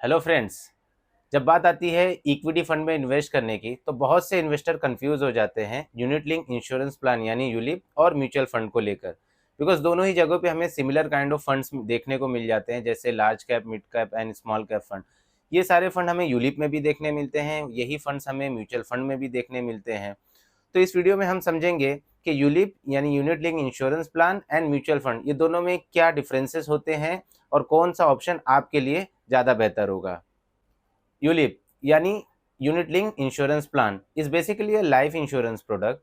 Hello friends. जब बात आती है इक्विटी फंड में इन्वेस्ट करने की तो बहुत से इन्वेस्टर कंफ्यूज हो जाते हैं यूनिट लिंक इंश्योरेंस प्लान यानी यूलिप और म्यूचुअल फंड को लेकर। बिकॉज दोनों ही जगहों पे हमें सिमिलर काइंड ऑफ फंड्स देखने को मिल जाते हैं, जैसे large cap, mid cap and small cap fund. ये सारे फंड हमें यूलिप में भी देखने मिलते हैं, यही फंड्स हमें म्यूचुअल फंड में भी देखने मिलते हैं। तो इस वीडियो में हम समझेंगे कि यूलिप यानी unit link insurance plan and mutual fund, ये दोनों में क्या डिफरेंसेस होते हैं और कौन सा ऑप्शन आपके लिए ज़्यादा बेहतर होगा। यूलिप यानी unit link insurance plan is basically A life insurance product,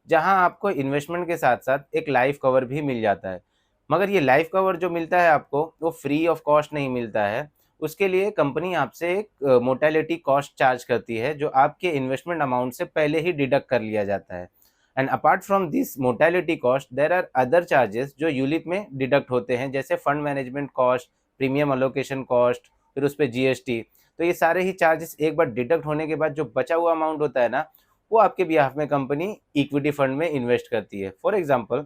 जहां आपको इन्वेस्टमेंट के साथ साथ एक लाइफ कवर भी मिल जाता है। मगर ये लाइफ कवर जो मिलता है आपको, वो फ्री ऑफ कॉस्ट नहीं मिलता है। उसके लिए कंपनी आपसे एक मोर्टेलिटी कॉस्ट चार्ज करती है, जो आपके इन्वेस्टमेंट अमाउंट से पहले ही डिडक्ट कर लिया जाता है। And apart from this mortality cost there are other charges जो यूलिप में डिडक्ट होते हैं, जैसे fund management cost, premium allocation cost, फिर उस पर जीएसटी। तो ये सारे ही चार्जेस एक बार डिडक्ट होने के बाद जो बचा हुआ अमाउंट होता है ना, वो आपके बिहाफ में कंपनी इक्विटी फंड में इन्वेस्ट करती है। फॉर एग्जांपल,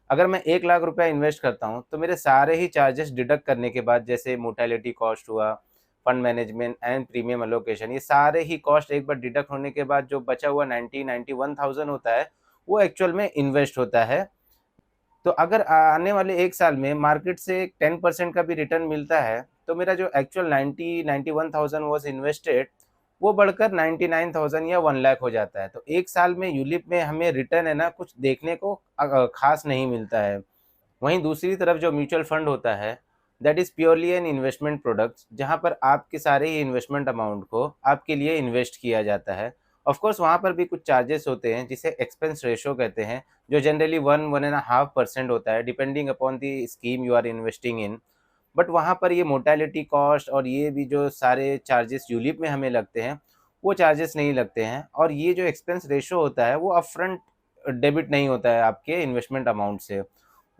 अगर मैं 1 लाख रुपया इन्वेस्ट करता हूँ तो मेरे सारे ही चार्जेस डिडक्ट करने के बाद, जैसे मोर्टेलिटी कॉस्ट हुआ, fund management and premium allocation, ये सारे ही कॉस्ट एक बार डिडक्ट होने के बाद जो बचा हुआ 91,000 होता है, वो एक्चुअल में इन्वेस्ट होता है। तो अगर आने वाले 1 साल में मार्केट से 10% का भी रिटर्न मिलता है, तो मेरा जो एक्चुअल 91,000 वॉज इन्वेस्टेड, वो बढ़कर 99,000 या 1 लाख हो जाता है। तो 1 साल में यूलिप में हमें रिटर्न है ना, कुछ देखने को खास नहीं मिलता है। वहीं दूसरी तरफ जो म्यूचुअल फंड होता है, that is purely an investment product, जहाँ पर आपके सारे ही इन्वेस्टमेंट अमाउंट को आपके लिए इन्वेस्ट किया जाता है। ऑफ कोर्स वहाँ पर भी कुछ चार्जेस होते हैं, जिसे एक्सपेंस रेशो कहते हैं, जो जनरली 1-1.5% होता है, depending upon the scheme you are investing in. But वहाँ पर ये मोर्टेलिटी कॉस्ट और ये भी जो सारे चार्जेस यूलिप में हमें लगते हैं, वो चार्जेस नहीं लगते हैं। और ये जो एक्सपेंस रेशो होता है, वो अपफ्रंट डेबिट नहीं होता है आपके इन्वेस्टमेंट अमाउंट से।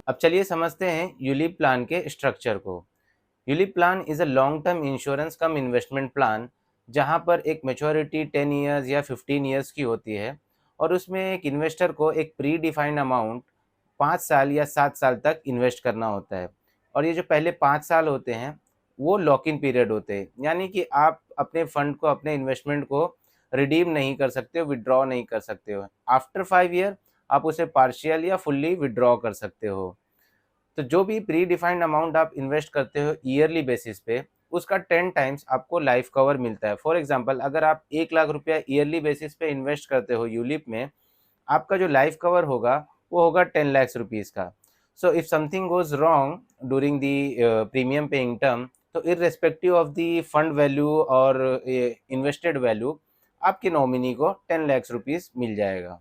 अब चलिए समझते हैं यूलिप प्लान के स्ट्रक्चर को। ULIP plan is a long term insurance come investment plan, जहां पर एक मेच्योरिटी 10 ईयर्स या 15 ईयर्स की होती है, और उसमें एक इन्वेस्टर को एक प्री डिफाइंड अमाउंट 5 साल या 7 साल तक इन्वेस्ट करना होता है। और ये जो पहले 5 साल होते हैं, वो लॉक इन पीरियड होते हैं, यानी कि आप अपने फंड को, अपने इन्वेस्टमेंट को रिडीम नहीं कर सकते हो, विड्रॉ नहीं कर सकते हो। आफ्टर 5 ईयर आप उसे पार्शियल या फुल्ली विड्रॉ कर सकते हो। तो जो भी प्री डिफाइंड अमाउंट आप इन्वेस्ट करते हो ईयरली बेसिस पे, उसका 10 टाइम्स आपको लाइफ कवर मिलता है। फॉर एग्जांपल, अगर आप 1 लाख रुपया ईयरली बेसिस पे इन्वेस्ट करते हो यूलिप में, आपका जो लाइफ कवर होगा, वो होगा 10 लाख रुपीज़ का। So if something goes wrong during the premium paying term, तो irrespective of the fund value और इन्वेस्टेड वैल्यू, आपके नॉमिनी को 10 लाख रुपीज़ मिल जाएगा।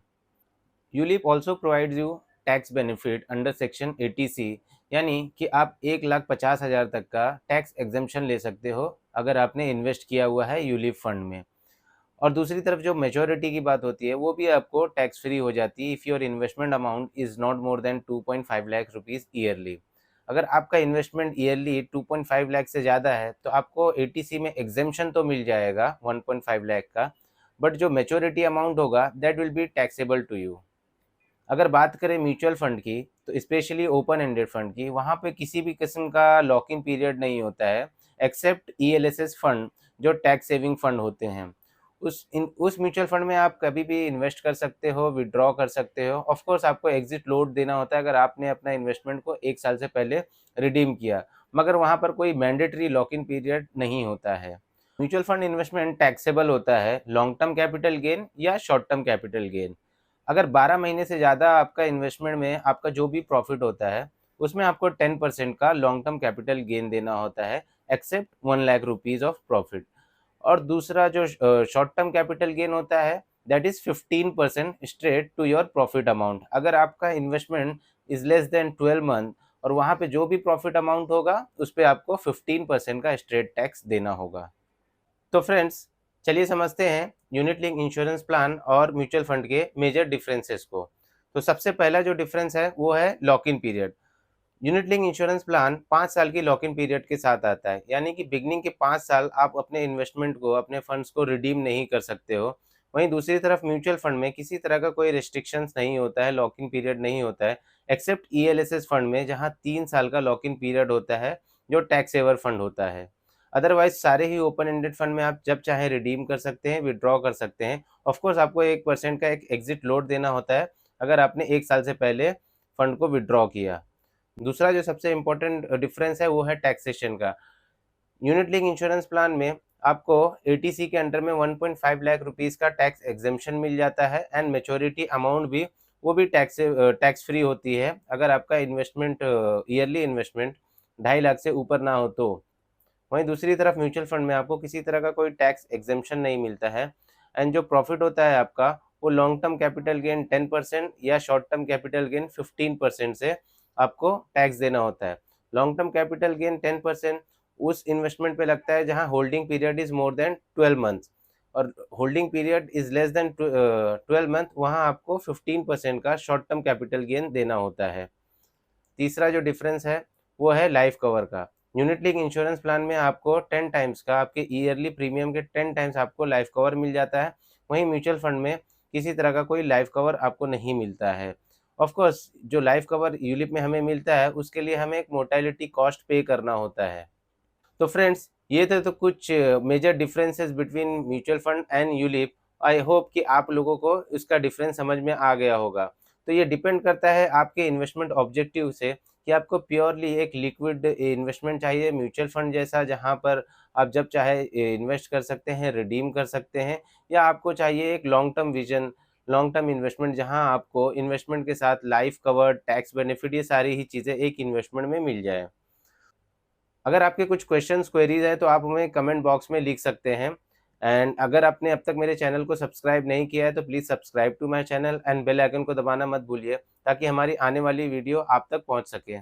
ULIP also provides you tax benefit under section 80C, यानी कि आप 1,50,000 तक का टैक्स एग्जेम्पशन ले सकते हो अगर आपने इन्वेस्ट किया हुआ है यूलिप फंड में। और दूसरी तरफ जो मेजोरिटी की बात होती है, वो भी आपको टैक्स फ्री हो जाती है if your investment amount is not more than 2.5 lakh rupees yearly. अगर आपका इन्वेस्टमेंट ईयरली 2.5 लाख से ज़्यादा है, तो आपको 80C में एग्जेम्पशन तो मिल जाएगा 1.5 लाख का, बट जो मेच्योरिटी अमाउंट होगा that will be taxable to you. अगर बात करें म्यूचुअल फंड की, तो स्पेशली ओपन एंडेड फंड की, वहाँ पे किसी भी किस्म का लॉक इन पीरियड नहीं होता है, एक्सेप्ट ईएलएसएस फंड, जो टैक्स सेविंग फंड होते हैं। उस म्यूचुअल फंड में आप कभी भी इन्वेस्ट कर सकते हो, विड्रॉ कर सकते हो। ऑफ कोर्स आपको एग्जिट लोड देना होता है अगर आपने अपना इन्वेस्टमेंट को 1 साल से पहले रिडीम किया, मगर वहाँ पर कोई मैंडेटरी लॉक इन पीरियड नहीं होता है। म्यूचुअल फंड इन्वेस्टमेंट टैक्सेबल होता है लॉन्ग टर्म कैपिटल गेन या शॉर्ट टर्म कैपिटल गेन। अगर 12 महीने से ज़्यादा आपका इन्वेस्टमेंट में आपका जो भी प्रॉफिट होता है, उसमें आपको 10% का लॉन्ग टर्म कैपिटल गेन देना होता है, except 1 lakh rupees of profit. और दूसरा जो शॉर्ट टर्म कैपिटल गेन होता है, that is 15% straight to your profit amount. अगर आपका investment is less than 12 month, और वहाँ पे जो भी प्रॉफिट अमाउंट होगा, उस पर आपको 15% का स्ट्रेट टैक्स देना होगा। तो फ्रेंड्स, चलिए समझते हैं यूनिट लिंक इंश्योरेंस प्लान और म्यूचुअल फंड के मेजर डिफरेंसेस को। तो सबसे पहला जो डिफरेंस है, वो है lock in period. Unit link insurance plan 5 साल की लॉक इन पीरियड के साथ आता है, यानी कि बिगनिंग के 5 साल आप अपने इन्वेस्टमेंट को, अपने फंड्स को रिडीम नहीं कर सकते हो। वहीं दूसरी तरफ म्यूचुअल फंड में किसी तरह का कोई रिस्ट्रिक्शंस नहीं होता है, लॉक इन पीरियड नहीं होता है, एक्सेप्ट ईएलएसएस फंड में, जहां 3 साल का लॉक इन पीरियड होता है, जो टैक्स सेवर फंड होता है। अदरवाइज सारे ही ओपन एंडेड फंड में आप जब चाहे रिडीम कर सकते हैं, विड्रॉ कर सकते हैं। ऑफ कोर्स आपको 1% का एक एग्जिट लोड देना होता है अगर आपने 1 साल से पहले फंड को विड्रॉ किया। दूसरा जो सबसे इम्पोर्टेंट डिफरेंस है वो है टैक्सेशन का। यूनिट लिंक इंश्योरेंस प्लान में आपको एटीसी के अंडर में 1.5 लाख रुपीस का टैक्स एग्जेम्पशन मिल जाता है एंड मेच्योरिटी अमाउंट भी वो भी टैक्स फ्री होती है अगर आपका इन्वेस्टमेंट ईयरली इन्वेस्टमेंट 2.5 लाख से ऊपर ना हो तो। वहीं दूसरी तरफ म्यूचुअल फंड में आपको किसी तरह का कोई टैक्स एग्जेम्पशन नहीं मिलता है एंड जो प्रॉफिट होता है आपका वो लॉन्ग टर्म कैपिटल गेन 10% या शॉर्ट टर्म कैपिटल गेन 15% से आपको टैक्स देना होता है। लॉन्ग टर्म कैपिटल गेन 10% उस इन्वेस्टमेंट पे लगता है जहां holding period is more than 12 months, और holding period is less than 12 month, वहां आपको 15% का शॉर्ट टर्म कैपिटल गेन देना होता है। तीसरा जो डिफरेंस है वो है लाइफ कवर का। यूनिट लिंक इंश्योरेंस प्लान में आपको 10 टाइम्स का, आपके ईयरली प्रीमियम के 10 टाइम्स आपको लाइफ कवर मिल जाता है। वहीं म्यूचुअल फंड में किसी तरह का कोई लाइफ कवर आपको नहीं मिलता है। ऑफ कोर्स जो लाइफ कवर यूलिप में हमें मिलता है उसके लिए हमें एक मोर्टेलिटी कॉस्ट पे करना होता है। तो फ्रेंड्स ये थे तो कुछ major differences between mutual fund and ULIP. I hope कि आप लोगों को इसका डिफरेंस समझ में आ गया होगा। तो ये डिपेंड करता है आपके इन्वेस्टमेंट ऑब्जेक्टिव से कि आपको प्योरली एक लिक्विड इन्वेस्टमेंट चाहिए म्यूचुअल फंड जैसा, जहां पर आप जब चाहे इन्वेस्ट कर सकते हैं, रिडीम कर सकते हैं, या आपको चाहिए एक long term vision, long term investment जहां आपको इन्वेस्टमेंट के साथ लाइफ कवर, टैक्स बेनिफिट, ये सारी ही चीज़ें एक इन्वेस्टमेंट में मिल जाए। अगर आपके कुछ क्वेश्चंस क्वेरीज है तो आप हमें कमेंट बॉक्स में लिख सकते हैं। एंड अगर आपने अब तक मेरे चैनल को सब्सक्राइब नहीं किया है तो please subscribe to my channel and bell icon को दबाना मत भूलिए ताकि हमारी आने वाली वीडियो आप तक पहुंच सके।